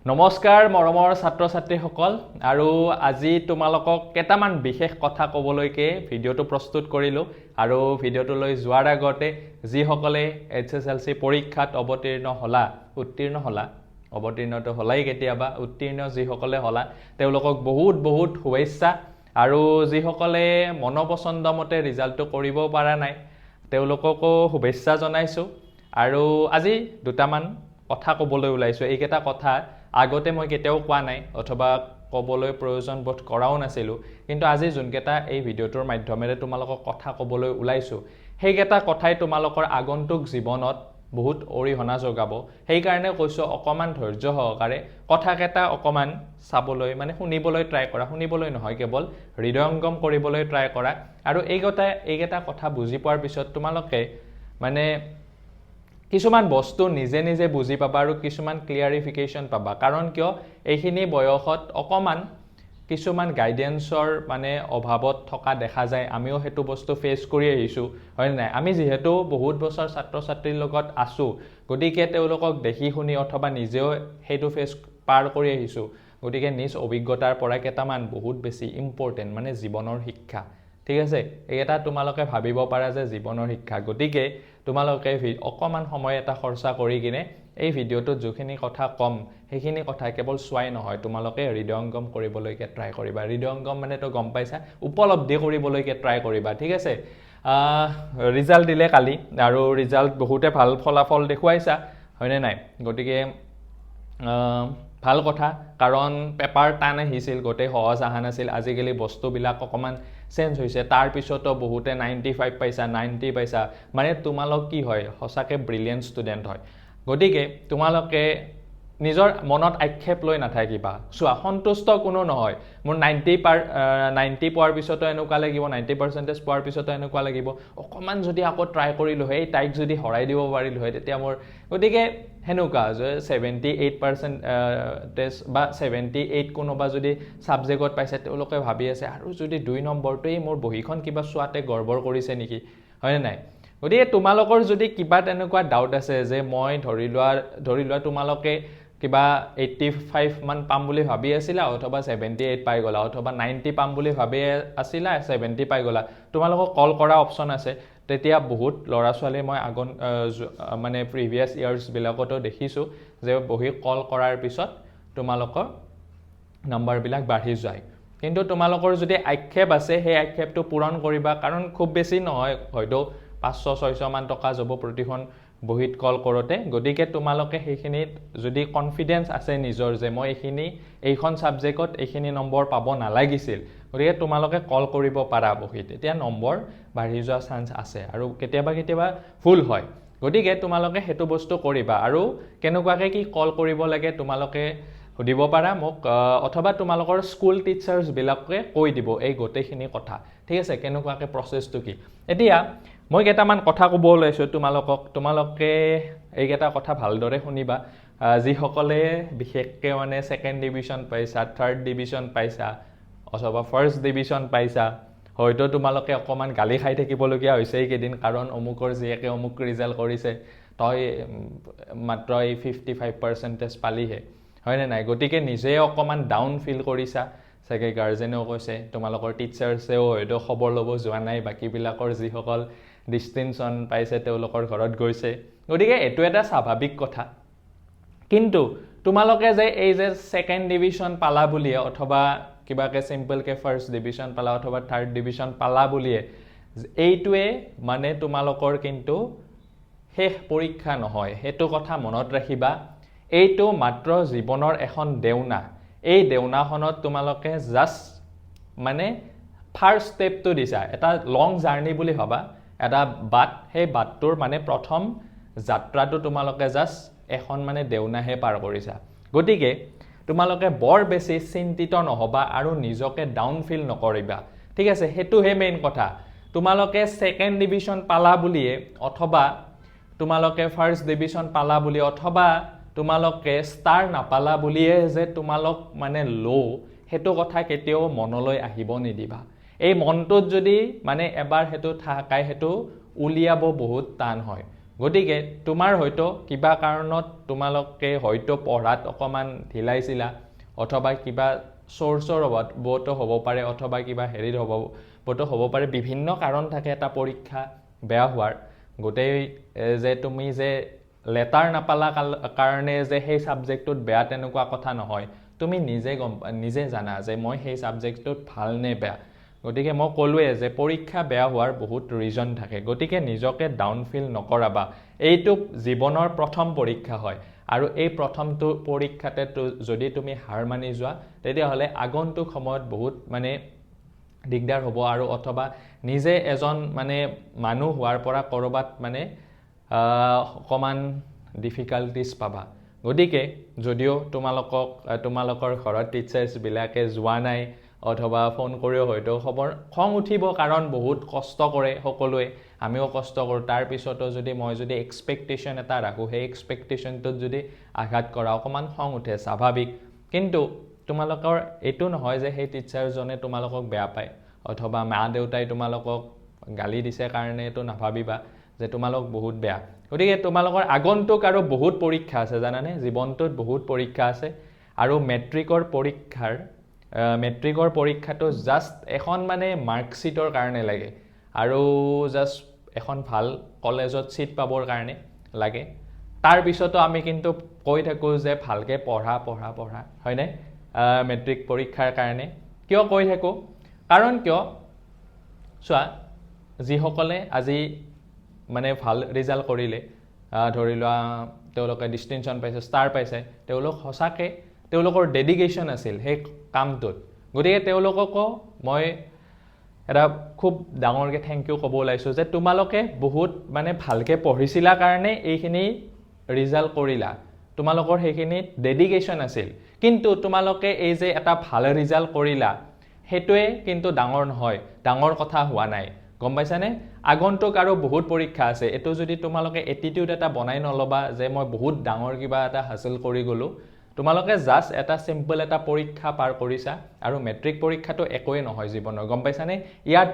নমস্কাৰ মৰমৰ ছাত্ৰ ছাত্ৰীসকল আৰু আজি তোমালোকক কেইটামান বিশেষ কথা ক'বলৈকে ভিডিঅ'টো প্ৰস্তুত কৰিলোঁ আৰু ভিডিঅ'টোলৈ যোৱাৰ আগতে যিসকলে HSLC পৰীক্ষাত উত্তীৰ্ণ হলা অৱতীৰ্ণটো হলাই কেতিয়াবা উত্তীৰ্ণ যিসকলে হলা তেওঁলোকক বহুত শুভেচ্ছা আৰু যিসকলে মনপছন্দ মতে ৰিজাল্টটো কৰিব পৰা নাই তেওঁলোককো শুভেচ্ছা জনাইছোঁ আৰু আজি দুটামান কথা ক'বলৈ ওলাইছোঁ এইকেইটা কথা আগতে মই কেতিয়াও কোৱা নাই অথবা ক'বলৈ প্ৰয়োজন বোধ কৰাও নাছিলোঁ কিন্তু আজি যোনকেইটা এই ভিডিঅ'টোৰ মাধ্যমেৰে তোমালোকক কথা ক'বলৈ ওলাইছোঁ সেইকেইটা কথাই তোমালোকৰ আগন্তুক জীৱনত বহুত অৰিহণা যোগাব সেইকাৰণে কৈছোঁ অকমান ধৈৰ্য সহকাৰে কথাকেইটা অকমান চাবলৈ মানে শুনিবলৈ ট্ৰাই কৰা শুনিবলৈ নহয় কেৱল হৃদয়ংগম কৰিবলৈ ট্ৰাই কৰা আৰু এইকেইটা কথা বুজি পোৱাৰ পিছত তোমালোকে মানে কিছুমান বস্তু নিজে বুজি পাবা আৰু কিছুমান ক্লিয়াৰিফিকেশ্যন পাবা কাৰণ কিয় এইখিনি বয়সত অকমান কিছুমান গাইডেন্সৰ মানে অভাৱত থকা দেখা যায় আমিও হেতু বস্তু ফেস কৰি আহিছোঁ হয় নাই আমি যেহেতু বহুত বছৰ ছাত্ৰ ছাত্ৰীৰ লগত আছো গতিকে তেওঁলোকক দেখি শুনি অথবা নিজেও হেতু ফেস পাৰ কৰি আহিছোঁ গতিকে নিজ অভিজ্ঞতাৰ পৰা কেইটামান বহুত বেছি ইম্পৰ্টেন্ট মানে জীৱনৰ শিক্ষা ঠিক আছে এটা তোমালোকে ভাবিব পাৰা যে জীৱনৰ শিক্ষা গতিকে তোমালোকে অকমান সময় এটা খৰচা কৰি কিনে এই ভিডিঅ'টোত যিখিনি কথা কম সেইখিনি কথা কেৱল চোৱাই নহয় তোমালোকে হৃদয়ংগম কৰিবলৈকে ট্ৰাই কৰিবা হৃদয়ংগম মানে তো গম পাইছা উপলব্ধি কৰিবলৈকে ট্ৰাই কৰিবা ঠিক আছে ৰিজাল্ট দিলে কালি আৰু ৰিজাল্ট বহুতে ভাল ফলাফল দেখুৱাইছা হয়নে নাই গতিকে ভাল কথা কাৰণ পেপাৰ টান আহিছিল গোটেই সহজ আহা নাছিল আজিকালি বস্তুবিলাক অকমান চেঞ্জ হৈছে তাৰ পিছতো বহুতে 95 পাইছা 90 পাইছা মানে তোমালোক কি হয় হসাকে ব্ৰিলিয়েন্ট ষ্টুডেন্ট হয় গতিকে তোমালোকে নিজৰ মনত আক্ষেপ লৈ নাথাকিবা চোৱা সন্তুষ্ট কোনো নহয় মোৰ 90 পোৱাৰ পিছতো এনেকুৱা লাগিব 90% পোৱাৰ পিছতো এনেকুৱা লাগিব অকমান যদি আকৌ ট্ৰাই কৰিলো হয় তাইক যদি হৰাই দিব পাৰিলো হয় তেতিয়া মোৰ গতিকে হেনুকা যে 78% বা 78 কোনোবা যদি সাবজেক্টত পাইছে তেওঁলোকে ভাবি আছে আৰু যদি 2 নম্বৰটোই মোৰ বহিখন কিবা সোৱাতে গৰ্বৰ কৰিছে নেকি হয় নাই গতিকে তোমালোকৰ যদি কিবা তেনেকুৱা ডাউট আছে যে মই ধৰি লোৱা তোমালোকে কিবা 85 মান পাম বুলি ভাবি আছিলা অথবা 78 পাই গলা অথবা 90 পাম বুলি ভাবি আছিলা 70 পাই গলা তোমালোকক কল কৰা অপচন আছে তেতিয়া বহুত লৰা ছোৱালী মই আগন মানে প্ৰিভিয়াস ইয়াৰ্স বিলাকতো দেখিছো যে বহি কল কৰাৰ পিছত তোমালোকৰ নাম্বাৰ বিলাক বাঢ়ি যায় কিন্তু তোমালোকৰ যদি আক্ষেপ আছে সেই আক্ষেপটো পূৰণ কৰিবা কাৰণ খুব বেছি নহয় হয়তো 500-600 মান টকা যাব প্ৰতিখন বহিত কল কৰোতে গতিকে তোমালোকে সেইখিনিত যদি কনফিডেন্স আছে নিজৰ যে মই এইখন সাবজেক্টত এইখিনি নম্বৰ পাব নালাগিছিল গতিকে তোমালোকে কল কৰিব পাৰা বহিত এতিয়া নম্বৰ বাঢ়ি যোৱা চান্স আছে আৰু কেতিয়াবা ফুল হয় গতিকে তোমালোকে হেতু বস্তু কৰিবা আৰু কেনেকুৱাকে কি কল কৰিব লাগে তোমালোকে সুধিব পাৰা মোক অথবা তোমালোকৰ স্কুল টিচাৰ্স বিলাকে কৈ দিব এই গোটেইখিনি কথা ঠিক আছে কেনেকুৱাকে প্ৰসেসটো কি এতিয়া মই কেইটামান কথা ক'ব ওলাইছো তোমালোকে এইকেইটা কথা ভালদৰে শুনিবা যিসকলে বিশেষকৈ মানে সেকেন্ড ডিভিজন পাইছা থাৰ্ড ডিভিজন পাইছা অথবা ফাৰ্ষ্ট ডিভিজন পাইছা হয়তো তোমালোকে অকমান গালি খাই থাকিবলগীয়া হৈছে এই কেদিন কাৰণ অমুকৰ জিয়েকে অমুক ৰিজাল্ট কৰিছে তই মাত্ৰ 55% পালিহে হয় নাই গতিকে নিজে অকমান ডাউন ফিল কৰিছা সকে গাৰ্জেনেও কৈছে তোমালোকৰ টিচাৰ্সেও হয়তো খবৰ ল'ব যোৱা নাই বাকি বিলাকৰ যিসকল ডিস্টিংশন পাইছে তেওঁলোকৰ ঘৰত গৈছে গতিকে এটো এটা স্বাভাৱিক কথা কিন্তু তোমালোকে যে এই যে সেকেন্ড ডিভিজন পালা বুলিয়ে অথবা কিবাকে সিম্পল কে ফাৰ্ষ্ট ডিভিজন পালা অথবা থাৰ্ড ডিভিজন পালা বুলিয়ে এইটোৱে মানে তোমালোকৰ কিন্তু শেষ পৰীক্ষা নহয় হেতু কথা মনত ৰাখিবা এইটো মাত্ৰ জীৱনৰ এখন দেউনা এই দেউনাখনত তোমালোকে জাস্ট মানে ফাৰ্ষ্ট স্টেপটো দিছা এটা লং জাৰ্নি বুলি ভাবা এটা বাট সেই বাটটোৰ মানে প্ৰথম যাত্ৰাটো তোমালোকে জাস্ট এখন মানে দেউনাহে পাৰ কৰিছা গতিকে তোমালোকে বৰ বেছি চিন্তিত নহবা আৰু নিজকে ডাউন ফিল নকৰিবা ঠিক আছে হেতুহে মেইন কথা তোমালোকে সেকেন্ড ডিভিজন পালা বুলিয়ে অথবা তোমালোকে ফাৰ্ষ্ট ডিভিজন পালা বুলি অথবা তোমালোকে ষ্টাৰ নাপালা বুলিয়ে যে তোমালোক মানে লো হেতু কথা কেতিয়াও মনলৈ আহিব নিদিবা এই মনটোত যদি মানে এবাৰ হেতু থাকাই হেতু উলিয়াব বহুত টান হয় গতিকে তোমাৰ হয়তো কিবা কাৰণত তোমালোকে হয়তো পঢ়াত অকমান ঢিলাইছিলা অথবা কিবা সোৰ্সৰ অভাৱতো হ'ব পাৰে অথবা কিবা হেৰিৰ অভাৱতো হ'ব পাৰে বিভিন্ন কাৰণ থাকে এটা পৰীক্ষা বেয়া হোৱাৰ গোটেই যে তুমি যে লেটাৰ নাপালা কাৰণে যে সেই সাবজেক্টটোত বেয়া তেনেকুৱা কথা নহয় তুমি নিজে জানা যে মই সেই সাবজেক্টটোত ভাল নে বেয়া গতিকে মই ক'লোৱে যে পৰীক্ষা বেয়া হোৱাৰ বহুত ৰিজন থাকে গতিকে নিজকে ডাউন ফিল নকৰাবা এইটো জীৱনৰ প্ৰথম পৰীক্ষা হয় আৰু এই প্ৰথমটো পৰীক্ষাতে যদি তুমি হাৰ মানি যোৱা তেতিয়াহ'লে আগন্তুক সময়ত বহুত মানে দিগদাৰ হ'ব আৰু অথবা নিজে এজন মানে মানুহ হোৱাৰ পৰা কৰবাত মানে অকমান ডিফিকাল্টিজ পাবা গতিকে যদিও তোমালোকৰ ঘৰত টিচাৰ্ছ বিলাকে যোৱা নাই অথবা ফোন কৰিও হয়তো খবৰ খং উঠিব কাৰণ বহুত কষ্ট কৰে সকলোৱে আমিও কষ্ট কৰোঁ তাৰ পিছতো যদি মই যদি এক্সপেক্টেশন এটা ৰাখোঁ সেই এক্সপেক্টেশনটোত যদি আঘাত কৰা অকমান খং উঠে স্বাভাৱিক কিন্তু তোমালোকৰ এইটো নহয় যে সেই টিচাৰজনে তোমালোকক বেয়া পায় অথবা মা দেউতাই তোমালোকক গালি দিছে কাৰণে এটো নাভাবিবা যে তোমালোক বহুত বেয়া গতিকে তোমালোকৰ আগন্তুক আৰু বহুত পৰীক্ষা আছে জানানে জীৱনটোত বহুত পৰীক্ষা আছে আৰু মেট্ৰিকৰ পৰীক্ষাটো জাষ্ট এখন মানে মাৰ্কশ্বিটৰ কাৰণে লাগে আৰু জাষ্ট এখন ভাল কলেজত সিট পাবৰ কাৰণে লাগে তাৰ পিছতো আমি কিন্তু কৈ থাকো যে ভালকে পঢ়া হয়নে মেট্ৰিক পৰীক্ষাৰ কাৰণে কিয় কৈ থাকো কাৰণ কিয় চোৱা যিসকলে আজি মানে ভাল ৰিজাল্ট কৰিলে ধৰি লোৱা তেওঁলোকে ডিস্টিংশন পাইছে ষ্টাৰ পাইছে তেওঁলোক সঁচাকে তেওঁলোকৰ ডেডিকেশ্যন আছিল সেই কামটোত গতিকে তেওঁলোককো মই এটা খুব ডাঙৰকে থ্যাংক ইউ ক'ব ওলাইছো যে তোমালোকে বহুত মানে ভালকে পঢ়িছিলা কাৰণে এইখিনি ৰিজাল্ট কৰিলা তোমালোকৰ সেইখিনি ডেডিকেশ্যন আছিল কিন্তু তোমালোকে এই যে এটা ভাল ৰিজাল্ট কৰিলা হেতুৱে কিন্তু ডাঙৰ নহয় ডাঙৰ কথা হোৱা নাই গম পাইছানে আগন্তুক আৰু বহুত পৰীক্ষা আছে এটো যদি তোমালোকে এটিটিউড এটা বনাই নলবা যে মই বহুত ডাঙৰ কিবা এটা হাসিল কৰি গলো তোমালোকে জাস্ট এটা সিম্পল এটা পৰীক্ষা পাৰ কৰিছা আৰু মেট্ৰিক পৰীক্ষাটো একোৱে নহয় জীৱনৰ গম পাইছানে ইয়াত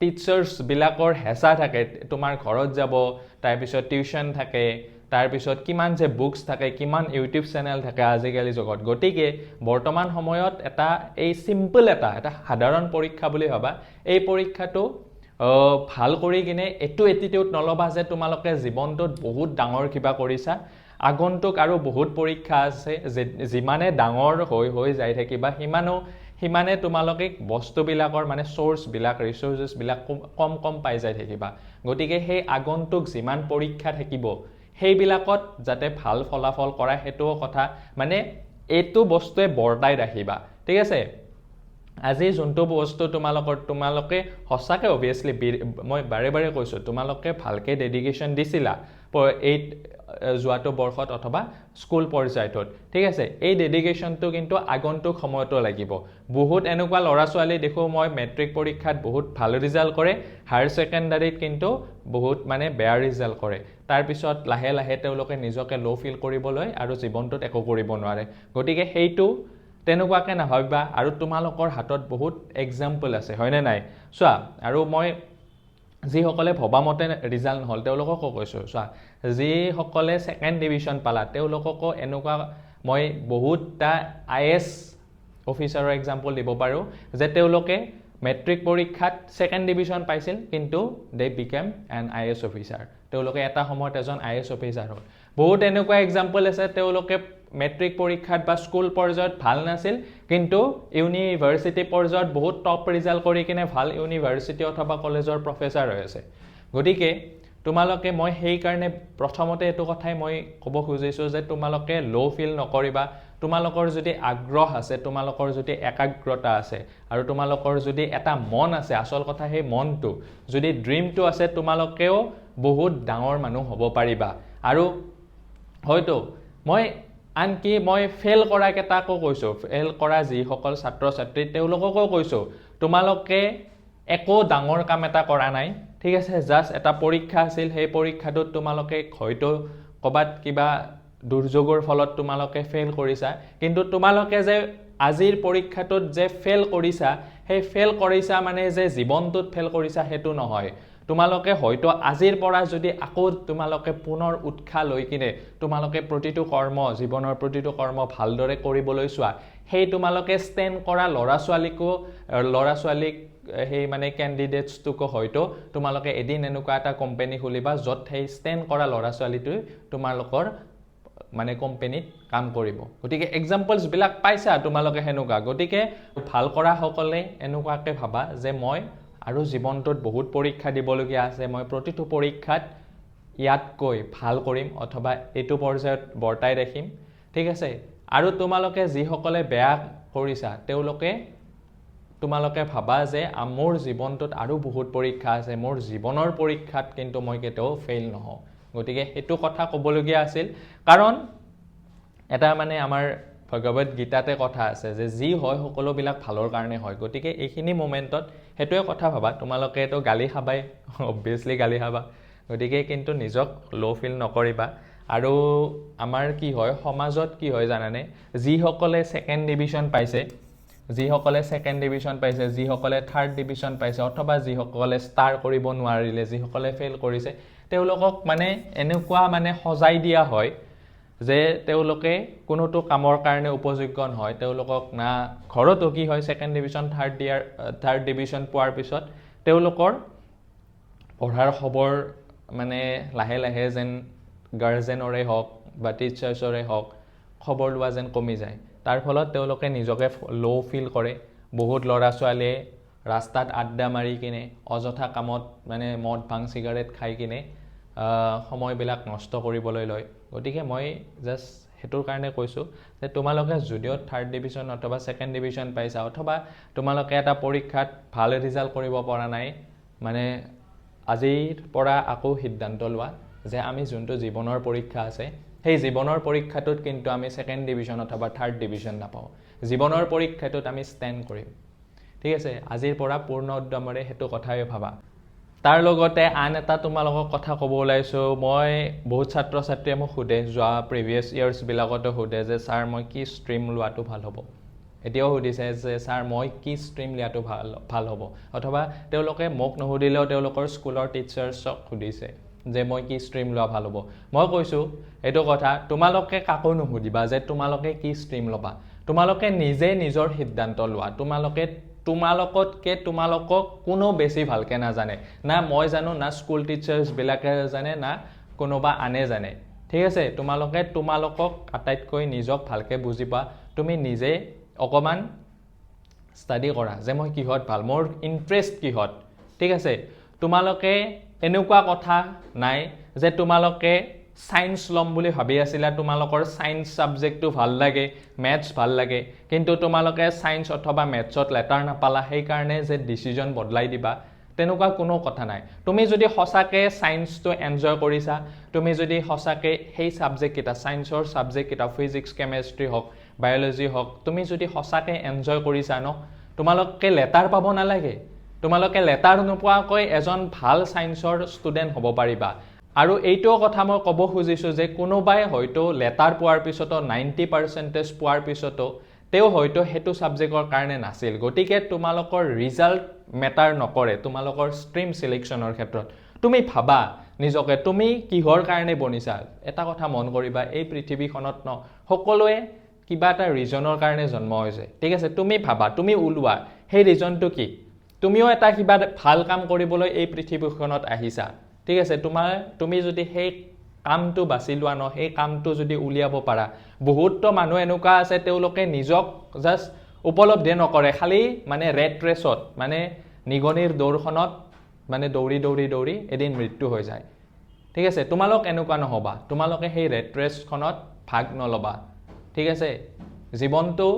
টিচাৰ্ছ বিলাকৰ হেঁচা থাকে তোমাৰ ঘৰত যাব তাৰ পিছত টিউশন থাকে তাৰ পিছত কিমান যে বুকস থাকে কিমান ইউটিউব চেনেল থাকে আজিকালি জগত গতিকে বৰ্তমান সময়ত এটা এই সিম্পল এটা সাধাৰণ পৰীক্ষা বুলি ভাবা এই পৰীক্ষাটো ভাল কৰি কিনে এটো এটিটিউড নলবা যে তোমালোকে জীৱনটোত বহুত ডাঙৰ কিবা কৰিছা আগন্তুক আৰু বহুত পৰীক্ষা আছে যিমানে ডাঙৰ হৈ যাই থাকিবা হিমানে তোমালোকে বস্তুবিলাকৰ মানে সোৰ্স বিলাক ৰিসোৰ্সেস বিলাক কম পাই যাই থাকিবা গতিকে সেই আগন্তুক যিমান পৰীক্ষা থাকিব সেইবিলাকত যাতে ভাল ফলাফল কৰা হেতু কথা মানে এটো বস্তুৱে বৰ্তাই ৰাখিবা ঠিক আছে আজি যোনটো বস্তু তোমালোকে হসাকে obviously মই বাৰে কৈছো তোমালোকে ভালকে ডেডিকেশ্যন দিছিলা এই যোৱাটো বৰ্ষত অথবা স্কুল পৰ্যায়ত ঠিক আছে এই ডেডিকেশ্যনটো কিন্তু আগন্তুক সময়তো লাগিব বহুত এনেকুৱা লৰা ছোৱালী দেখো মই মেট্ৰিক পৰীক্ষাত বহুত ভাল ৰিজাল্ট কৰে হায়াৰ সেকেন্ডাৰীত কিন্তু বহুত মানে বেয়া ৰিজাল্ট কৰে তাৰ পিছত লাহে লাহে তেওঁলোকে নিজকে লো ফিল কৰিবলৈ আৰু জীৱনটোত একো কৰিব নোৱাৰে গতিকে হেইটো তেনেকুৱাকে নাভাবিবা আৰু তোমালোকৰ হাতত বহুত এক্সাম্পল আছে হয়নে নাই চোৱা আৰু মই যিসকলে ভবামতে ৰিজাল্ট নহল তেওঁলোককো কৈছো চোৱা যিসকলে সেকেন্ড ডিভিজন পালা তেওঁলোককো এনেকুৱা মই বহুতটা আইএস অফিচাৰৰ এক্সাম্পল দিব পাৰো যে তেওঁলোকে মেট্ৰিক পৰীক্ষাত সেকেন্ড ডিভিজন পাইছিল কিন্তু দে বিকেম এন আইএস অফিচাৰ তেওঁলোকে এটা সময়ত এজন আইএস অফিচাৰ হ'ল বহুত এনেকুৱা এক্সাম্পল আছে তেওঁলোকে মেট্ৰিক পৰীক্ষাত বা স্কুল পৰ্যায়ত ভাল নাছিল কিন্তু ইউনিভাৰ্সিটি পৰ্যায়ত বহুত টপ ৰিজাল্ট কৰি কিনে ভাল ইউনিভাৰ্সিটি অথবা কলেজৰ প্ৰফেসৰ হৈ আছে গতিকে তোমালোকে মই সেই কাৰণে প্ৰথমতে এটো কথাই মই ক'ব খুজিছো যে তোমালোকে লো ফিল নকৰিবা তোমালোকৰ যদি আগ্ৰহ আছে তোমালোকৰ যদি একাগ্ৰতা আছে আৰু তোমালোকৰ যদি এটা মন আছে আসল কথা সেই মনটো যদি ড্ৰিমটো আছে তোমালোকেও বহুত ডাঙৰ মানুহ হ'ব পাৰিবা আৰু হয়তো আনকি মই ফেল কৰা কেটাকো কৈছো ফেল কৰা যিসকল ছাত্ৰ ছাত্ৰী তেওঁলোককো কৈছো তোমালোকে একো ডাঙৰ কাম এটা কৰা নাই ঠিক আছে জাস্ট এটা পৰীক্ষা আছিল সেই পৰীক্ষাটোত তোমালোকে হয়তো কবাত কিবা দুৰ্যোগৰ ফলত তোমালোকে ফেল কৰিছা কিন্তু তোমালোকে যে আজিৰ পৰীক্ষাটোত যে ফেল কৰিছা সেই ফেল কৰিছা মানে যে জীৱনটোত ফেল কৰিছা হেতু নহয় তোমালোকে হয়তো আজিৰ পৰা যদি আকৌ তোমালোকে পুনৰ উৎসাহ লৈ কিনে তোমালোকে প্ৰতিটো কৰ্ম জীৱনৰ প্ৰতিটো কৰ্ম ভালদৰে কৰিবলৈ চোৱা সেই তোমালোকে ষ্টেণ্ড কৰা ল'ৰা ছোৱালীক সেই মানে ক্যান্ডিডেটছটোকো হয়তো তোমালোকে এদিন এনেকুৱা এটা কোম্পানী খুলিবা য'ত সেই ষ্টেণ্ড কৰা ল'ৰা ছোৱালীটোই তোমালোকৰ মানে কোম্পানীত কাম কৰিব গতিকে এক্সাম্পলছ বিলাক পাইছা তোমালোকে হেনুকা গতিকে ভাল কৰা সকলে এনেকুৱাকে ভাবা যে মই আৰু জীৱনটোত বহুত পৰীক্ষা দিবলগীয়া আছে মই প্ৰতিটো পৰীক্ষাত ইয়াতকৈ ভাল কৰিম অথবা এইটো পৰ্যায়ত বৰ্তাই ৰাখিম ঠিক আছে আৰু তোমালোকে যি সকলে বেয়া কৰিছা তোমালোকে ভাবা যে মোৰ জীৱনটোত আৰু বহুত পৰীক্ষা আছে মোৰ জীৱনৰ পৰীক্ষাত কিন্তু মই কেতিয়াও ফেইল নহওঁ গতিকে হেতু কথা ক'বলগীয়া আছিল কাৰণ এটা মানে আমাৰ ভগৱত গীতাতে কথা আছে যে যি হয় সকলোবিলাক ভালৰ কাৰণে হয় গতিকে এইখিনি মোমেন্টত হেতুৱে কথা ভাবা তোমালোকে তো গালি খাবাই অবভিয়াসলি গালি খাবা গতিকে কিন্তু নিজক লো ফিল নকৰিবা আৰু আমাৰ কি হয় সমাজত কি হয় জানানে যি সকলে সেকেন্ড ডিভিজন পাইছে যি সকলে সেকেন্ড ডিভিজন পাইছে যি সকলে থাৰ্ড ডিভিজন পাইছে অথবা যি সকলে ষ্টাৰ কৰিব নোৱাৰিলে যি সকলে ফেইল কৰিছে তেওঁলোকক মানে এনেকুৱা মানে সজাই দিয়া হয় যে তেওঁলোকে কোনোটো কামৰ কাৰণে উপযোগ্য নহয় তেওঁলোকক না ঘৰতো কি হয় সেকেন্ড ডিভিজন থাৰ্ড ডিভিজন পোৱাৰ পিছত তেওঁলোকৰ পঢ়াৰ খবৰ মানে লাহে লাহে যেন গাৰ্জেনৰে হওক বা টিচাৰ্ছৰে হওক খবৰ লোৱা যেন কমি যায় তাৰ ফলত তেওঁলোকে নিজকে লো ফিল কৰে বহুত ল'ৰা ছোৱালীয়ে ৰাস্তাত আড্ডা মাৰি কিনে অযথা কামত মানে মদ ভাং সিগাৰেট খাই কিনে সময়বিলাক নষ্ট কৰিবলৈ লয় গতিকে মই জাস্ট হেতুৰ কাৰণে কৈছো যে তোমালোকে যদিও থাৰ্ড ডিভিজন অথবা সেকেন্ড ডিভিজন পাইছা অথবা তোমালোকে এটা পৰীক্ষাত ভাল ৰিজাল্ট কৰিব পৰা নাই মানে আজিৰ পৰা আকৌ সিদ্ধান্ত লোৱা যে আমি যোনটো জীৱনৰ পৰীক্ষা আছে সেই জীৱনৰ পৰীক্ষাটোত কিন্তু আমি সেকেন্ড ডিভিজন অথবা থাৰ্ড ডিভিজন নাপাওঁ জীৱনৰ পৰীক্ষাটোত আমি ষ্টেণ্ড কৰিম ঠিক আছে আজিৰ পৰা পূৰ্ণ উদ্যমৰে হেতু কথাই ভাবা তাৰ লগতে আন এটা তোমালোকক কথা ক'ব ওলাইছো মই বহুত ছাত্ৰ ছাত্ৰীয়ে মোক সুধে যোৱা প্ৰিভিয়াস ইয়াৰ্স বিলাকতো সুধে যে স্যাৰ মই কি ষ্ট্ৰীম লোৱাটো ভাল হ'ব এতিয়াও সুধিছে যে স্যাৰ মই কি ষ্ট্ৰীম লিয়াটো ভাল হ'ব অথবা তেওঁলোকে মোক নুসুধিলেও তেওঁলোকৰ স্কুলৰ টিচাৰ্ছক সুধিছে যে মই কি ষ্ট্ৰীম লোৱা ভাল হ'ব মই কৈছো এটো কথা তোমালোকে কাকো নুসুধিবা যে তোমালোকে কি ষ্ট্ৰীম লবা তোমালোকে নিজে নিজৰ সিদ্ধান্ত লোৱা তোমালোকতকে তোমালোকক কোনো বেছি ভালকে নাজানে না মই জানো না স্কুল টিচাৰ্ছ বিলাকে জানে না কোনোবা আনে জানে ঠিক আছে তোমালোকক আটাইতকৈ নিজক ভালকে বুজিবা তুমি নিজে অকমান ষ্টাডি কৰা যে মই কিহত ভাল মোৰ ইন্টাৰেষ্ট কিহত ঠিক আছে তোমালোকে এনেকুৱা কথা নাই যে তোমালোকে সায়েন্স লম বুলি ভাবি আছিলা তোমালোকৰ সায়েন্স সাবজেক্টটো ভাল লাগে ম্যাথছ ভাল লাগে কিন্তু তোমালোকে সায়েন্স অথবা ম্যাথছত লেটাৰ নাপালা সেই কাৰণে যে ডিসিজন বদলাই দিবা তেনেকুৱা কোনো কথা নাই তুমি যদি হসাকে সায়েন্সটো এনজয় কৰিছা তুমি যদি হসাকে সেই সাবজেক্ট এটা সায়েন্সৰ সাবজেক্ট এটা ফিজিক্স কেমিষ্ট্ৰি হক বায়োলজি হক তুমি যদি হসাকে এনজয় কৰিছা ন তোমালোকে লেটাৰ পাব নালাগে তোমালোকে লেটাৰ নোপোৱাকৈ এজন ভাল সায়েন্সৰ ষ্টুডেন্ট হ'ব পাৰিবা আৰু এইটো কথা মই ক'ব খুজিছো যে কোনোবাই হয়তো লেটাৰ পোৱাৰ পিছতো 90% পোৱাৰ পিছতো তেও হয়তো হেতু সাবজেক্টৰ কাৰণে নাছিল গতিকে তোমালোকৰ ৰিজাল্ট মেটাৰ নকৰে তোমালোকৰ ষ্ট্ৰীম সিলেকচনৰ ক্ষেত্ৰত তুমি ভাবা নিজকে তুমি কিহৰ কাৰণে বনিছা এটা কথা মন কৰিবা এই পৃথিৱীখনত ন সকলোৱে কিবা এটা ৰিজনৰ কাৰণে জন্ম হৈছে ঠিক আছে তুমি ভাবা তুমি উলুৱা সেই ৰিজনটো কি তুমিও এটা কিবা ভাল কাম কৰিবলৈ এই পৃথিৱীখনত আহিছা ঠিক আছে তুমি যদি সেই কামটো বাছি লোৱা ন সেই কামটো যদি উলিয়াব পাৰা বহুতটো মানুহ এনেকুৱা আছে তেওঁলোকে নিজক জাস্ট উপলব্ধি নকৰে খালি মানে ৰেট ৰেছত মানে নিগনিৰ দৌৰখনত মানে দৌৰি এদিন মৃত্যু হৈ যায় ঠিক আছে তোমালোক এনেকুৱা নহবা তোমালোকে সেই ৰেট ৰেছখনত ভাগ নলবা ঠিক আছে জীৱনটো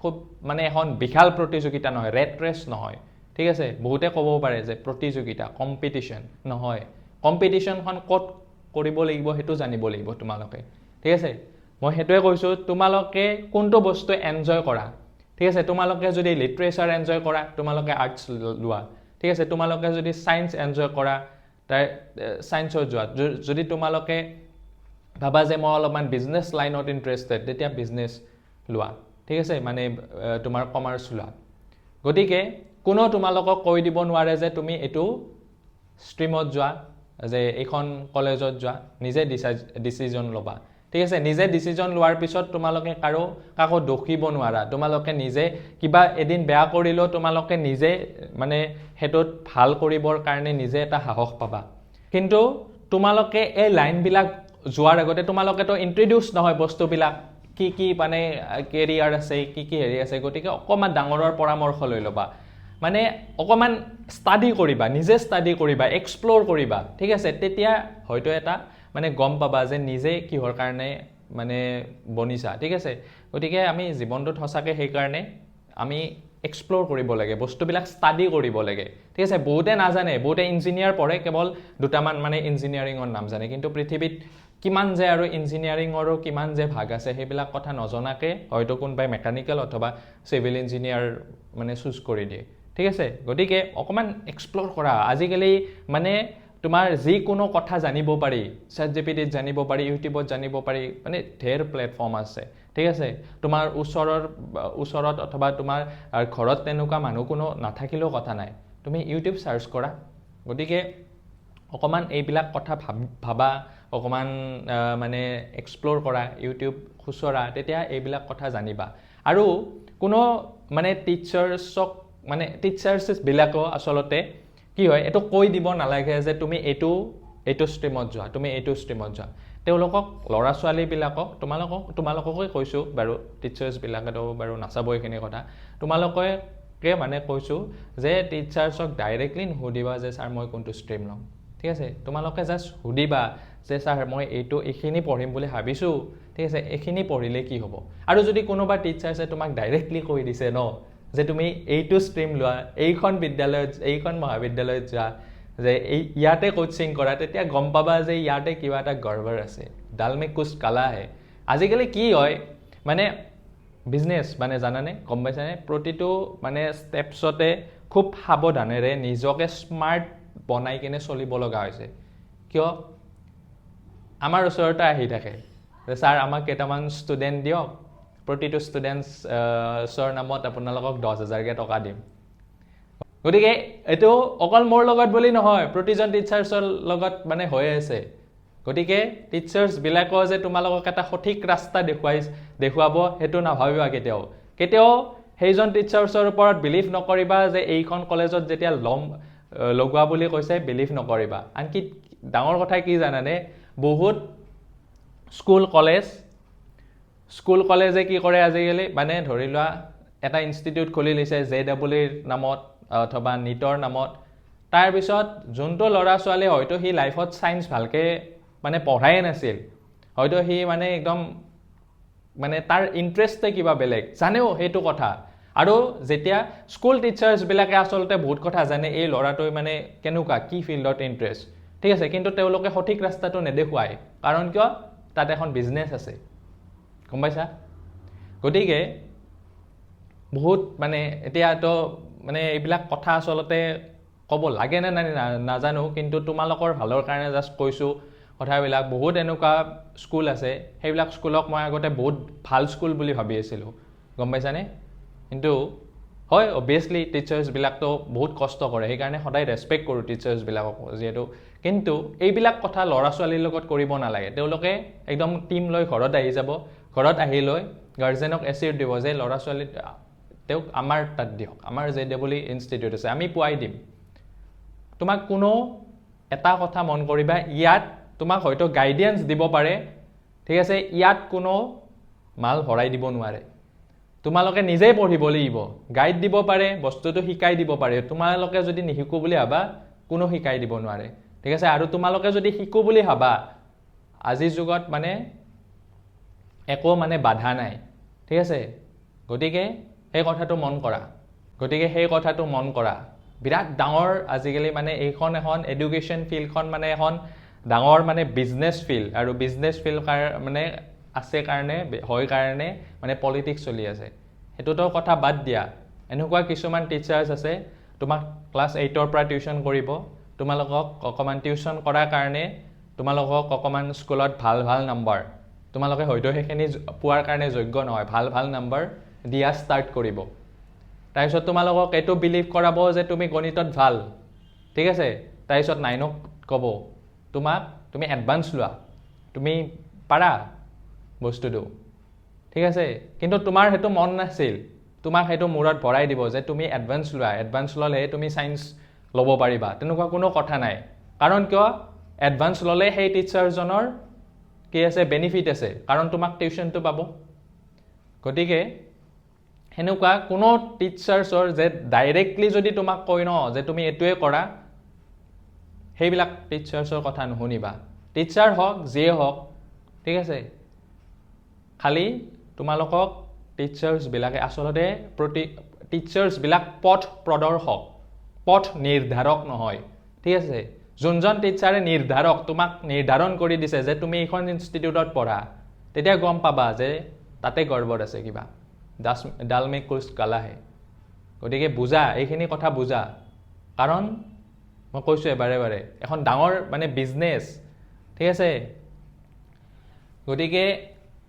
খুব মানে এখন বিশাল প্ৰতিযোগিতা নহয় ৰেট ৰেছ নহয় ঠিক আছে বহুতে ক'ব পাৰে যে প্ৰতিযোগিতা কম্পিটিশন নহয় কম্পিটিশনখন ক'ত কৰিব লাগিব হেতু জানিব লাগিব তোমালোকে ঠিক আছে মই হেতুৱে কৈছো তোমালোকে কোনটো বস্তু এনজয় কৰা ঠিক আছে তোমালোকে যদি লিটাৰেচাৰ এনজয় কৰা তোমালোকে আৰ্টছ লোৱা ঠিক আছে তোমালোকে যদি সায়েন্স এনজয় কৰা তাই সায়েন্সৰ যোৱা যদি তোমালোকে ভাবা যে মই অলপমান বিজনেস লাইনত ইন্টাৰেষ্টেড তেতিয়া বিজনেস লোৱা ঠিক আছে মানে তোমাৰ কমাৰ্চ লোৱা গতিকে কোনো তোমালোকক কৈ দিব নোৱাৰে যে তুমি এটো ষ্ট্ৰীমত যোৱা যে এইখন কলেজত যোৱা নিজে ডিচিজন ল'বা ঠিক আছে নিজে ডিচিজন লোৱাৰ পিছত তোমালোকে কাকো দোষিব নোৱাৰা তোমালোকে নিজে কিবা এদিন বেয়া কৰিলেও তোমালোকে নিজে মানে হেতুত ভাল কৰিবৰ কাৰণে নিজে এটা সাহস পাবা কিন্তু তোমালোকে এই লাইনবিলাক যোৱাৰ আগতে তোমালোকেতো ইন্ট্ৰোডিউস নহয় বস্তুবিলাক কি মানে কেৰিয়াৰ আছে কি হেৰি আছে গতিকে অকমান ডাঙৰৰ পৰামৰ্শ লৈ ল'বা মানে অকমান ষ্টাডি কৰিবা নিজে ষ্টাডি কৰিবা এক্সপ্লোৰ কৰিবা ঠিক আছে তেতিয়া হয়তো এটা মানে গম পাবা যে নিজে কিহৰ কাৰণে মানে বনিছা ঠিক আছে গতিকে আমি জীৱনটোত সঁচাকে সেই কাৰণে আমি এক্সপ্লোৰ কৰিব লাগে বস্তুবিলাক ষ্টাডি কৰিব লাগে ঠিক আছে বহুতে নাজানে বহুতে ইঞ্জিনিয়াৰ পঢ়ে কেৱল দুটামান মানে ইঞ্জিনিয়াৰিঙৰ নাম জানে কিন্তু পৃথিৱীত কিমান যে আৰু ইঞ্জিনিয়াৰিঙৰো কিমান যে ভাগ আছে সেইবিলাক কথা নজনাকে হয়তো কোনবাই মেকানিকেল অথবা সিভিল ইঞ্জিনিয়াৰ মানে চুজ কৰি দিয়ে ঠিক আছে গতিকে অকমান এক্সপ্লোৰ কৰা আজিকালি মানে তোমাৰ যিকোনো কথা জানিব পাৰি ChatGPT জানিব পাৰি ইউটিউবত জানিব পাৰি মানে ঢেৰ প্লেটফৰ্ম আছে ঠিক আছে তোমাৰ ওচৰত অথবা তোমাৰ ঘৰত তেনেকুৱা মানুহ কোনো নাথাকিলেও কথা নাই তুমি ইউটিউব সাৰ্চ কৰা গতিকে অকমান এইবিলাক কথা ভাবা অকমান মানে এক্সপ্লোৰ কৰা ইউটিউব খুচৰা তেতিয়া এইবিলাক কথা জানিবা আৰু কোনো মানে টিচাৰ্ছ বিলাকো আচলতে কি হয় এটো কৈ দিব নালাগে যে তুমি এইটো ষ্ট্ৰীমত যোৱা তুমি এইটো ষ্ট্ৰীমত যোৱা তেওঁলোকক ল'ৰা ছোৱালী বিলাকক তোমালোককে কৈছো বাৰু টিচাৰ্ছ বিলাকেতো বাৰু নাচাবই এইখিনি কথা তোমালোকে মানে কৈছো যে টিচাৰ্ছক ডাইৰেক্টলি নুসুধিবা যে ছাৰ মই কোনটো ষ্ট্ৰীম ল'ম ঠিক আছে তোমালোকে জাস্ট সুধিবা যে ছাৰ মই এইখিনি পঢ়িম বুলি ভাবিছো ঠিক আছে এইখিনি পঢ়িলে কি হ'ব আৰু যদি কোনোবা টিচাৰ্ছে তোমাক ডাইৰেক্টলি কৈ দিছে ন যে তুমি এইটো ষ্ট্ৰীম লোৱা এইখন বিদ্যালয়ত এইখন মহাবিদ্যালয়ত যোৱা যে ইয়াতে কোচিং কৰা তেতিয়া গম পাবা যে ইয়াতে কিবা এটা গড়বড় আছে ডাল মে কুছ কালা হে আজিকালি কি হয় মানে বিজনেছ মানে জানানে গম পাইছানে প্ৰতিটো মানে ষ্টেপছতে খুব সাৱধানেৰে নিজকে স্মাৰ্ট বনাই কিনে চলিব লগা হৈছে কিয় আমাৰ ওচৰতে আহি থাকে যে ছাৰ আমাক কেইটামান ষ্টুডেণ্ট দিয়ক প্ৰতিটো ষ্টুডেণ্টছৰ নামত আপোনালোকক 10,000 কে টকা দিম গতিকে এটো অকল মোৰ লগত বুলি নহয় প্ৰতিজন টিচাৰ্ছৰ লগত মানে হৈ আছে গতিকে টিচাৰ্ছ বিলাকো যে তোমালোকক এটা সঠিক ৰাস্তা দেখুৱাব হেতু নাভাবিবা কেতিয়াও সেইজন টিচাৰ্ছৰ ওপৰত বিলিভ নকৰিবা যে এইখন কলেজত যেতিয়া লগোৱা বুলি কৈছে বিলিভ নকৰিবা আনকি ডাঙৰ কথা কি জানানে বহুত স্কুল কলেজে কি কৰে আজিকালি মানে ধৰি লোৱা এটা ইনষ্টিটিউট খুলি লৈছে JEEৰ নামত অথবা নিটৰ নামত তাৰ পিছত যোনটো ল'ৰা ছোৱালী হয়তো হি লাইফত সায়েন্স ভালকে মানে পঢ়াই নাছিল হয়তো হি মানে একদম মানে তাৰ ইন্টাৰেষ্টে কিবা বেলেগ জানেও হেতু কথা আৰু যেতিয়া স্কুল টিচাৰ্ছ বিলাকে আচলতে বহুত কথা জানে এই ল'ৰাটোই মানে কেনেকুৱা কি ফিল্ডত ইন্টাৰেষ্ট ঠিক আছে কিন্তু তেওঁলোকে সঠিক ৰাস্তাটো নেদেখুৱায় কাৰণ কিয় তাত এখন বিজনেছ আছে গম পাইছা গতিকে বহুত মানে এতিয়াতো মানে এইবিলাক কথা আচলতে ক'ব লাগে নে নাজানো কিন্তু তোমালোকৰ ভালৰ কাৰণে জাস্ট কৈছো কথাবিলাক বহুত এনেকুৱা স্কুল আছে সেইবিলাক স্কুলক মই আগতে বহুত ভাল স্কুল বুলি ভাবি আছিলো গম পাইছানে কিন্তু হয় অবভিয়াছলি টিচাৰ্ছ বিলাকতো বহুত কষ্ট কৰে সেইকাৰণে সদায় ৰেসপেক্ট কৰো টিচাৰ্ছ বিলাকক যেহেতু কিন্তু এইবিলাক কথা ল'ৰা ছোৱালীৰ লগত কৰিব নালাগে তেওঁলোকে একদম টিম লৈ ঘৰত আহি যাব ঘৰত আহি লৈ গাৰ্জেনক এচিউৰ দিব যে ল'ৰা ছোৱালী তেওঁক আমাৰ তাত দিয়ক আমাৰ JEE ইনষ্টিটিউট আছে আমি পুৱাই দিম তোমাক কোনো এটা কথা মন কৰিবা ইয়াত তোমাক হয়তো গাইডেন্স দিব পাৰে ঠিক আছে ইয়াত কোনো মাল ভৰাই দিব নোৱাৰে তোমালোকে নিজেই পঢ়িব লাগিব গাইড দিব পাৰে বস্তুটো শিকাই দিব পাৰে তোমালোকে যদি নিশিকো বুলি ভাবা কোনো শিকাই দিব নোৱাৰে ঠিক আছে আৰু তোমালোকে যদি শিকো বুলি ভাবা আজিৰ যুগত মানে একো মানে বাধা নাই ঠিক আছে গতিকে সেই কথাটো মন কৰা বিৰাট ডাঙৰ আজিকালি মানে এইখন এখন এডুকেশ্যন ফিল্ডখন মানে এখন ডাঙৰ মানে বিজনেছ ফিল্ড আৰু বিজনেছ ফিল্ড মানে আছে কাৰণে মানে পলিটিক্স চলি আছে হেতুটো কথা বাদ দিয়া এনেকুৱা কিছুমান টিচাৰ্ছ আছে তোমাক ক্লাছ 8ৰ পৰা টিউচন কৰিব তোমালোকক অকমান টিউচন কৰাৰ কাৰণে তোমালোকক অকমান স্কুলত ভাল নম্বৰ তোমালোকে হয়তো সেইখিনি পোৱাৰ কাৰণে যোগ্য নহয় ভাল নম্বৰ দিয়া ষ্টাৰ্ট কৰিব তাৰপিছত তোমালোকক এটো বিলিভ কৰাব যে তুমি গণিতত ভাল ঠিক আছে তাৰপিছত 9ক ক'ব তোমাক তুমি এডভান্স লোৱা, তুমি পাৰা বস্তুটো, ঠিক আছে। কিন্তু তোমাৰ সেইটো মন নাছিল, তোমাক সেইটো মূৰত ভৰাই দিব যে তুমি এডভান্স লোৱা, এডভান্স ল'লে তুমি ছায়েন্স ল'ব পাৰিবা। তেনেকুৱা কোনো কথা নাই। কাৰণ কিয়? এডভান্স ল'লে সেই টিচাৰজনৰ কি আছে, বেনিফিট আছে, কাৰণ তোমাক টিউশ্যনটো পাব। গতিকে সেনেকুৱা কোনো টিচাৰ্ছৰ যে ডাইৰেক্টলি যদি তোমাক কয় ন যে তুমি এইটোৱে কৰা, সেইবিলাক টিচাৰ্ছৰ কথা নুশুনিবা। টিচাৰ হওক যিয়ে হওক, ঠিক আছে, খালি তোমালোকক টিচাৰ্ছবিলাকে আচলতে টিচাৰ্ছবিলাক পথ প্ৰদৰ্শক, পথ নিৰ্ধাৰক নহয়, ঠিক আছে। যোনজন টিচাৰে নিৰ্ধাৰক, তোমাক নিৰ্ধাৰণ কৰি দিছে যে তুমি এইখন ইনষ্টিটিউটত পঢ়া, তেতিয়া গম পাবা যে তাতে গড়বড় আছে কিবা, ডাল মে কুছ কালা হে। গতিকে বুজা, এইখিনি কথা বুজা। কাৰণ মই কৈছোঁ এবাৰে বাৰে, এখন ডাঙৰ মানে বিজনেছ, ঠিক আছে। গতিকে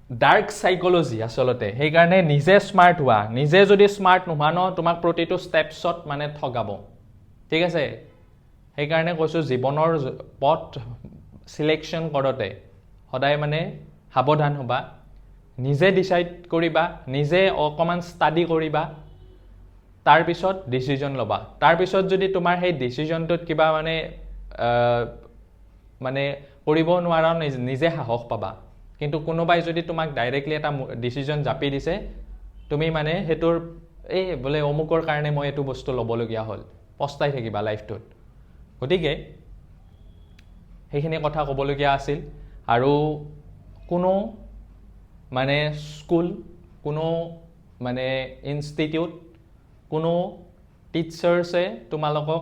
ডাৰ্ক চাইকলজি আচলতে, সেইকাৰণে নিজে স্মাৰ্ট হোৱা। নিজে যদি স্মাৰ্ট নোহোৱা ন, তোমাক প্ৰতিটো ষ্টেপছত মানে ঠগাব, ঠিক আছে। সেইকাৰণে কৈছোঁ জীৱনৰ পথ চিলেকশ্যন কৰোঁতে সদায় মানে সাৱধান হ'বা, নিজে ডিচাইড কৰিবা, নিজে অকণমান ষ্টাডি কৰিবা, তাৰপিছত ডিচিজন ল'বা। তাৰপিছত যদি তোমাৰ সেই ডিচিজনটোত কিবা মানে কৰিব নোৱাৰা, নিজে সাহস পাবা। কিন্তু কোনোবাই যদি তোমাক ডাইৰেক্টলি এটা ডিচিজন জাপি দিছে, তুমি মানে সেইটোৰ এই বোলে অমুকৰ কাৰণে মই এইটো বস্তু ল'বলগীয়া হ'ল, পস্তাই থাকিবা লাইফটোত। গতিকে সেইখিনি কথা ক'বলগীয়া আছিল। আৰু কোনো মানে স্কুল, কোনো মানে ইনষ্টিটিউট, কোনো টিচাৰ্ছে তোমালোকক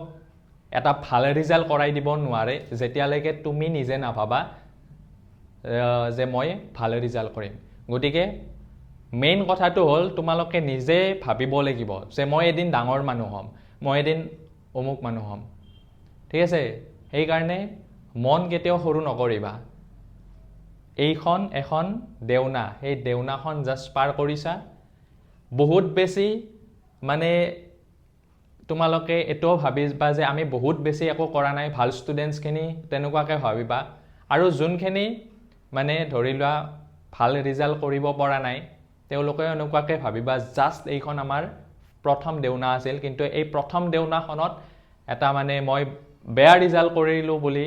এটা ভাল ৰিজাল্ট কৰাই দিব নোৱাৰে যেতিয়ালৈকে তুমি নিজে নাভাবা যে মই ভাল ৰিজাল্ট কৰিম। গতিকে মেইন কথাটো হ'ল তোমালোকে নিজে ভাবিব লাগিব যে মই এদিন ডাঙৰ মানুহ হ'ম, মই এদিন অমুক মানুহ হ'ম, ঠিক আছে। সেইকাৰণে মন কেতিয়াও সৰু নকৰিবা। এইখন এখন দেওনা, সেই দেওনাখন জাষ্ট পাৰ কৰিছা। বহুত বেছি মানে তোমালোকে এটাও ভাবিবা যে আমি বহুত বেছি একো কৰা নাই, ভাল ষ্টুডেণ্টছখিনি তেনেকুৱাকৈ ভাবিবা। আৰু যোনখিনি মানে ধৰি লোৱা ভাল ৰিজাল্ট কৰিব পৰা নাই, তেওঁলোকে এনেকুৱাকৈ ভাবিবা জাষ্ট এইখন আমাৰ প্ৰথম দেওনা আছিল, কিন্তু এই প্ৰথম দেওনাখনত এটা মানে মই বেয়া ৰিজাল্ট কৰিলোঁ বুলি,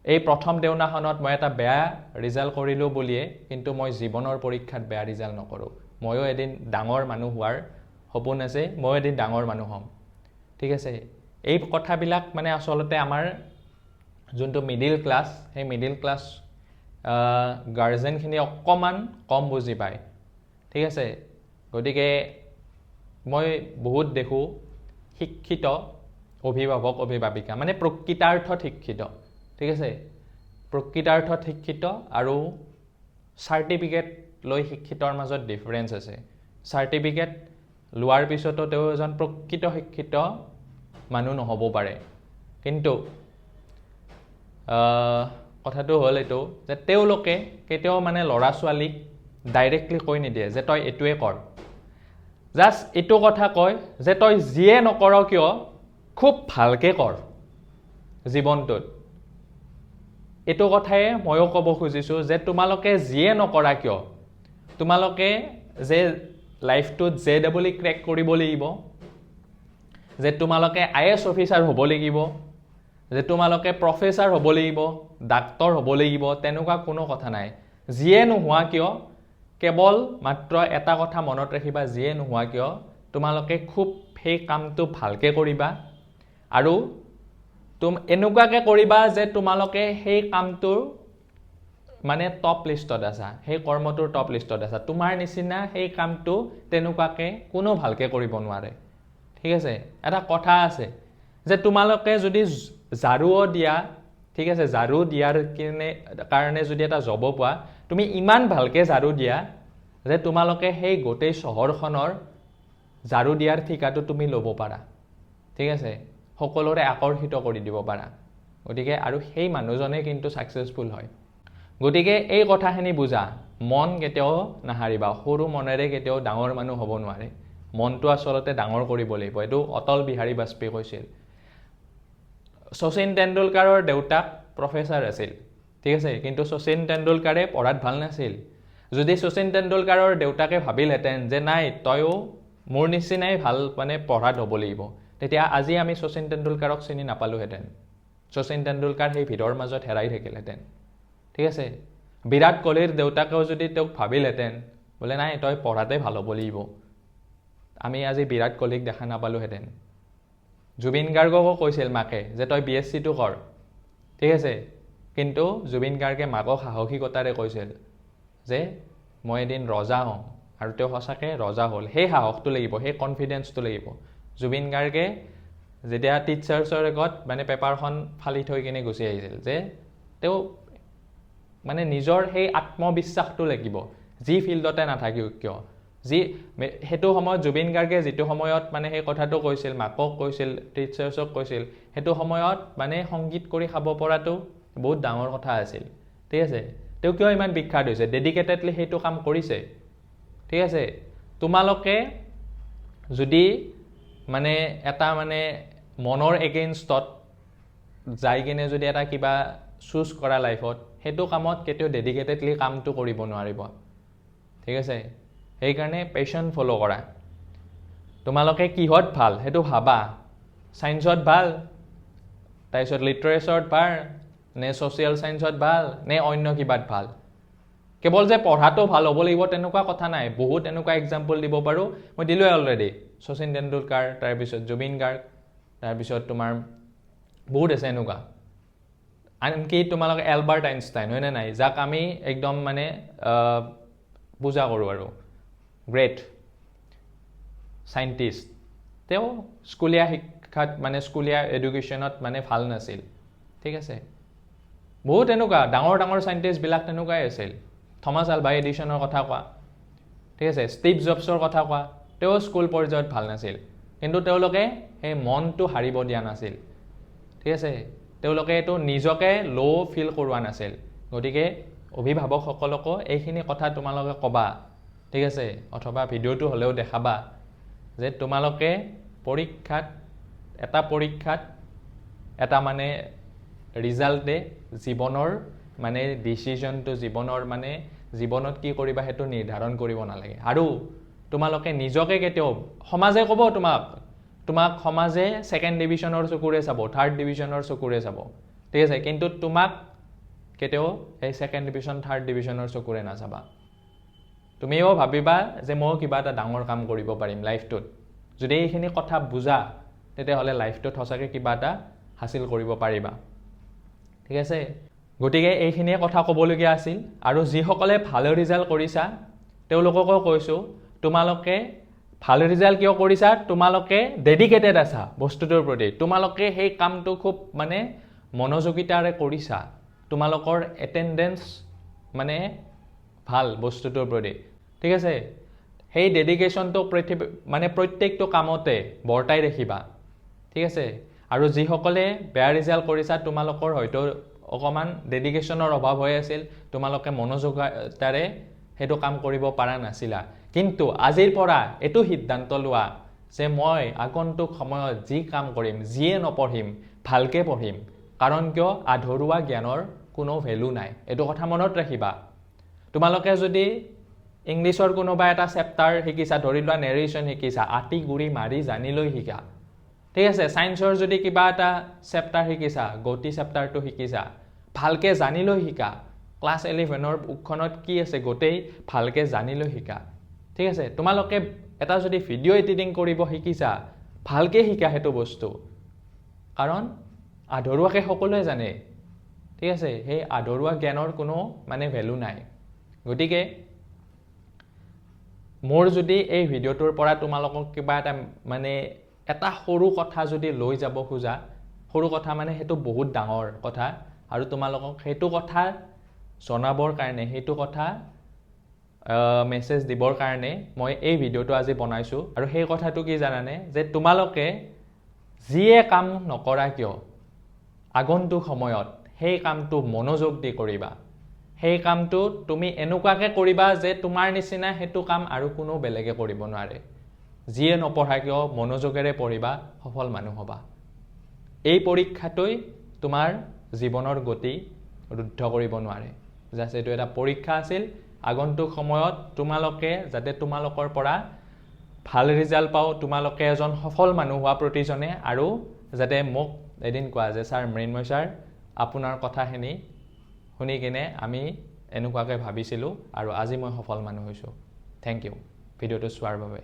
এই প্ৰথম দেওনাখনত মই এটা বেয়া ৰিজাল্ট কৰিলোঁ বুলিয়ে কিন্তু মই জীৱনৰ পৰীক্ষাত বেয়া ৰিজাল্ট নকৰোঁ। ময়ো এদিন ডাঙৰ মানুহ হোৱাৰ সপোন আছে, ময়ো এদিন ডাঙৰ মানুহ হ'ম, ঠিক আছে। এই কথাবিলাক মানে আচলতে আমাৰ যোনটো মিডিল ক্লাছ, সেই মিডিল ক্লাছ গাৰ্জেনখিনি অকণমান কম বুজি পায়, ঠিক আছে। গতিকে মই বহুত দেখোঁ শিক্ষিত অভিভাৱক অভিভাৱিকা, মানে প্ৰকৃতাৰ্থত শিক্ষিত, ঠিক আছে, প্ৰকৃতাৰ্থত শিক্ষিত আৰু চাৰ্টিফিকেট লৈ শিক্ষিতৰ মাজত ডিফাৰেঞ্চ আছে। চাৰ্টিফিকেট লোৱাৰ পিছতো তেওঁ এজন প্ৰকৃত শিক্ষিত মানুহ নহ'ব পাৰে। কিন্তু কথাটো হ'ল এইটো যে তেওঁলোকে কেতিয়াও মানে ল'ৰা ছোৱালীক ডাইৰেক্টলি কৈ নিদিয়ে যে তই এইটোৱে কৰ। জাষ্ট এইটো কথা কয় যে তই যিয়ে নকৰ কিয় খুব ভালকৈ কৰ জীৱনটোত। এইটো কথাই ময়ো ক'ব খুজিছোঁ যে তোমালোকে যিয়ে নকৰা কিয়, তোমালোকে যে লাইফটোত JEE ক্ৰেক কৰিব লাগিব, যে তোমালোকে IAS অফিচাৰ হ'ব লাগিব, যে তোমালোকে প্ৰফেচাৰ হ'ব লাগিব, ডাক্তৰ হ'ব লাগিব, তেনেকুৱা কোনো কথা নাই। যিয়ে নোহোৱা কিয় কেৱল মাত্ৰ এটা কথা মনত ৰাখিবা, যিয়ে নোহোৱা কিয় তোমালোকে খুব সেই কামটো ভালকৈ কৰিবা আৰু এনেকুৱাকৈ কৰিবা যে তোমালোকে সেই কামটোৰ মানে টপ লিষ্টত আছা, সেই কৰ্মটোৰ টপ লিষ্টত আছা। তোমাৰ নিচিনা সেই কামটো তেনেকুৱাকৈ কোনো ভালকৈ কৰিব নোৱাৰে, ঠিক আছে। এটা কথা আছে যে তোমালোকে যদি ঝাৰুও দিয়া, ঠিক আছে, ঝাৰু দিয়াৰ কাৰণে যদি এটা জব পোৱা, তুমি ইমান ভালকৈ ঝাৰু দিয়া যে তোমালোকে সেই গোটেই চহৰখনৰ ঝাৰু দিয়াৰ ঠিকাটো তুমি ল'ব পাৰা, ঠিক আছে, সকলোৰে আকৰ্ষিত কৰি দিব পাৰা। গতিকে আৰু সেই মানুহজনে কিন্তু ছাকচেছফুল হয়। গতিকে এই কথাখিনি বুজা, মন কেতিয়াও নাহাৰিবা, সৰু মনেৰে কেতিয়াও ডাঙৰ মানুহ হ'ব নোৱাৰে। মনটো আচলতে ডাঙৰ কৰিব লাগিব, এইটো অটল বিহাৰী বাজপেয়ীয়ে কৈছিল। শচীন তেণ্ডুলকাৰৰ দেউতাক প্ৰফেচাৰ আছিল, ঠিক আছে, কিন্তু শচীন তেণ্ডুলকাৰে পঢ়াত ভাল নাছিল। যদি শচীন তেণ্ডুলকাৰৰ দেউতাকে ভাবিলহেঁতেন যে নাই তয়ো মোৰ নিচিনাই ভাল মানে পঢ়াত হ'ব লাগিব, তেতিয়া আজি আমি শচীন তেণ্ডুলকাৰক চিনি নাপালোহেঁতেন। শচীন তেণ্ডুলকাৰ সেই ভিৰৰ মাজত হেৰাই থাকিলহেঁতেন, ঠিক আছে। বিৰাট কোহলিৰ দেউতাকেও যদি তেওঁক ভাবিলহেঁতেন বোলে নাই তই পঢ়াতে ভাল হ'ব লাগিব, আমি আজি বিৰাট কোহলিক দেখা নাপালোহেঁতেন। জুবিন গাৰ্গকো কৈছিল মাকে যে তই BSc-টো কৰ, ঠিক আছে, কিন্তু জুবিন গাৰ্গে মাকক সাহসিকতাৰে কৈছিল যে মই এদিন ৰজা হ'ম, আৰু তেওঁ সঁচাকৈ ৰজা হ'ল। সেই সাহসটো লাগিব, সেই কনফিডেঞ্চটো লাগিব। জুবিন গাৰ্গে যেতিয়া টিচাৰ্ছৰ আগত মানে পেপাৰখন ফালি থৈ কিনে গুচি আহিছিল, যে তেওঁ মানে নিজৰ সেই আত্মবিশ্বাসটো লাগিব, যি ফিল্ডতে নাথাকিও কিয়। সেইটো সময়ত জুবিন গাৰ্গে যিটো সময়ত মানে সেই কথাটো কৈছিল, মাকক কৈছিল, টিচাৰ্ছক কৈছিল, সেইটো সময়ত মানে সংগীত কৰি খাব পৰাটো বহুত ডাঙৰ কথা আছিল, ঠিক আছে। তেওঁ কিয় ইমান বিখ্যাত হৈছে? ডেডিকেটেডলি সেইটো কাম কৰিছে, ঠিক আছে। তোমালোকে যদি মানে এটা মানে মনৰ এগেইনষ্টত যাই কিনে যদি এটা কিবা চুজ কৰা লাইফত, সেইটো কামত কেতিয়াও ডেডিকেটেডলি কামটো কৰিব নোৱাৰিব, ঠিক আছে। সেইকাৰণে পেশ্যন ফ'ল' কৰা। তোমালোকে কিহত ভাল সেইটো ভাবা, ছায়েন্সত ভাল, তাৰপিছত লিটাৰেচাৰত ভাল, নে ছ'চিয়েল ছায়েন্সত ভাল, নে অন্য কিবাত ভাল। কেৱল যে পঢ়াটো ভাল হ'ব লাগিব তেনেকুৱা কথা নাই। বহুত এনেকুৱা এক্সাম্পল দিব পাৰোঁ, মই দিলোৱে অলৰেডি। শচীন তেণ্ডুলকাৰ, তাৰপিছত জুবিন গাৰ্গ, তাৰপিছত তোমাৰ বহুত আছে এনেকুৱা। আনকি তোমালোকে এলবাৰ্ট আইনষ্টাইন, হয়নে নাই, যাক আমি একদম মানে পূজা কৰোঁ আৰু গ্ৰেট চাইণ্টিষ্ট। তেওঁ স্কুলীয়া শিক্ষাত মানে স্কুলীয়া এডুকেশ্যনত মানে ভাল নাছিল, ঠিক আছে। বহুত এনেকুৱা ডাঙৰ ডাঙৰ চাইণ্টিষ্টবিলাক তেনেকুৱাই আছিল। থমাছ আলভা এডিছনৰ কথা কোৱা, ঠিক আছে, ষ্টিভ জবছৰ কথা কোৱা, তেওঁ স্কুল পৰ্যায়ত ভাল নাছিল, কিন্তু তেওঁলোকে সেই মনটো হাৰিব দিয়া নাছিল, ঠিক আছে। তেওঁলোকে এইটো নিজকে ল' ফিল কৰোৱা নাছিল। গতিকে অভিভাৱকসকলকো এইখিনি কথা তোমালোকে ক'বা, ঠিক আছে, অথবা ভিডিঅ'টো হ'লেও দেখাবা যে তোমালোকে পৰীক্ষাত এটা মানে ৰিজাল্টে জীৱনৰ মানে ডিচিশ্যনটো, জীৱনত কি কৰিবা সেইটো নিৰ্ধাৰণ কৰিব নালাগে। আৰু তোমালোকে নিজকে কেতিয়াও, সমাজে ক'ব তোমাক সমাজে 2nd ডিভিজনৰ চকুৰে চাব, 3rd ডিভিজনৰ চকুৰে চাব, ঠিক আছে, কিন্তু তোমাক কেতিয়াও সেই 2nd ডিভিজন 3rd ডিভিজনৰ চকুৰে নাচাবা। তুমিও ভাবিবা যে মই কিবা এটা ডাঙৰ কাম কৰিব পাৰিম লাইফটোত। যদি এইখিনি কথা বুজা তেতিয়াহ'লে লাইফটোত সঁচাকৈ কিবা এটা হাসিল কৰিব পাৰিবা, ঠিক আছে। গতিকে এইখিনিয়ে কথা ক'বলগীয়া আছিল। আৰু যিসকলে ভাল ৰিজাল্ট কৰিছা তেওঁলোককো কৈছোঁ, তোমালোকে ভাল ৰিজাল্ট কিয় কৰিছা, তোমালোকে ডেডিকেটেড আছা বস্তুটোৰ প্ৰতি, তোমালোকে সেই কামটো খুব মানে মনোযোগিতাৰে কৰিছা, তোমালোকৰ এটেণ্ডেঞ্চ মানে ভাল বস্তুটোৰ প্ৰতি, ঠিক আছে। সেই ডেডিকেশ্যনটো মানে প্ৰত্যেকটো কামতে বৰ্তাই ৰাখিবা, ঠিক আছে। আৰু যিসকলে বেয়া ৰিজাল্ট কৰিছা তোমালোকৰ হয়তো অকণমান ডেডিকেশ্যনৰ অভাৱ হৈ আছিল, তোমালোকে মনোযোগতাৰে সেইটো কাম কৰিব পৰা নাছিলা। কিন্তু আজিৰ পৰা এইটো সিদ্ধান্ত লোৱা যে মই আগন্তুক সময়ত যি কাম কৰিম, যিয়ে নপঢ়িম, ভালকৈ পঢ়িম। কাৰণ কিয়, আধৰুৱা জ্ঞানৰ কোনো ভেলু নাই, এইটো কথা মনত ৰাখিবা। তোমালোকে যদি ইংলিছৰ কোনোবা এটা চেপ্টাৰ শিকিছা, ধৰি লোৱা নেৰেশ্যন শিকিছা, আতি গুৰি মাৰি জানি লৈ শিকা, ঠিক আছে। ছায়েন্সৰ যদি কিবা এটা চেপ্টাৰ শিকিছা, গতি চেপ্টাৰটো শিকিছা, ভালকৈ জানি লৈ শিকা। ক্লাছ 11ৰ বুকখনত কি আছে গোটেই ভালকৈ জানি লৈ শিকা, ঠিক আছে। তোমালোকে এটা যদি ভিডিঅ' এডিটিং কৰিব শিকিছা, ভালকৈ শিকা সেইটো বস্তু, কাৰণ আধৰুৱাকৈ সকলোৱে জানে, ঠিক আছে। সেই আধৰুৱা জ্ঞানৰ কোনো মানে ভেলু নাই। গতিকে মোৰ যদি এই ভিডিঅ'টোৰ পৰা তোমালোকক কিবা এটা মানে এটা সৰু কথা যদি লৈ যাব খোজা, সৰু কথা মানে সেইটো বহুত ডাঙৰ কথা, আৰু তোমালোকক সেইটো কথা জনাবৰ কাৰণে, সেইটো কথা মেছেজ দিবৰ কাৰণে মই এই ভিডিঅ'টো আজি বনাইছোঁ। আৰু সেই কথাটো কি জানানে, যে তোমালোকে যিয়ে কাম নকৰা কিয় আগন্তুক সময়ত সেই কামটো মনোযোগ দি কৰিবা। সেই কামটো তুমি এনেকুৱাকৈ কৰিবা যে তোমাৰ নিচিনা সেইটো কাম আৰু কোনো বেলেগে কৰিব নোৱাৰে। যিয়ে নপঢ়া কিয় মনোযোগেৰে পঢ়িবা, সফল মানুহ হ'বা। এই পৰীক্ষাটোই তোমাৰ জীৱনৰ গতি ৰুদ্ধ কৰিব নোৱাৰে জাষ্ট এইটো এটা পৰীক্ষা আছিল আগন্তুক সময়ত তোমালোকে যাতে তোমালোকৰ পৰা ভাল ৰিজাল্ট পাও তোমালোকে এজন সফল মানুহ হোৱা প্ৰতিজনে আৰু যাতে মোক এদিন কোৱা যে স্যাৰ মৃন্ময় স্যাৰ আপোনাৰ কথাখিনি শুনি কিনে আমি এনেকুৱাকৈ ভাবিছিলোঁ আৰু আজি মই সফল মানুহ হৈছোঁ থ্যাংক ইউ ভিডিঅ'টো চোৱাৰ বাবে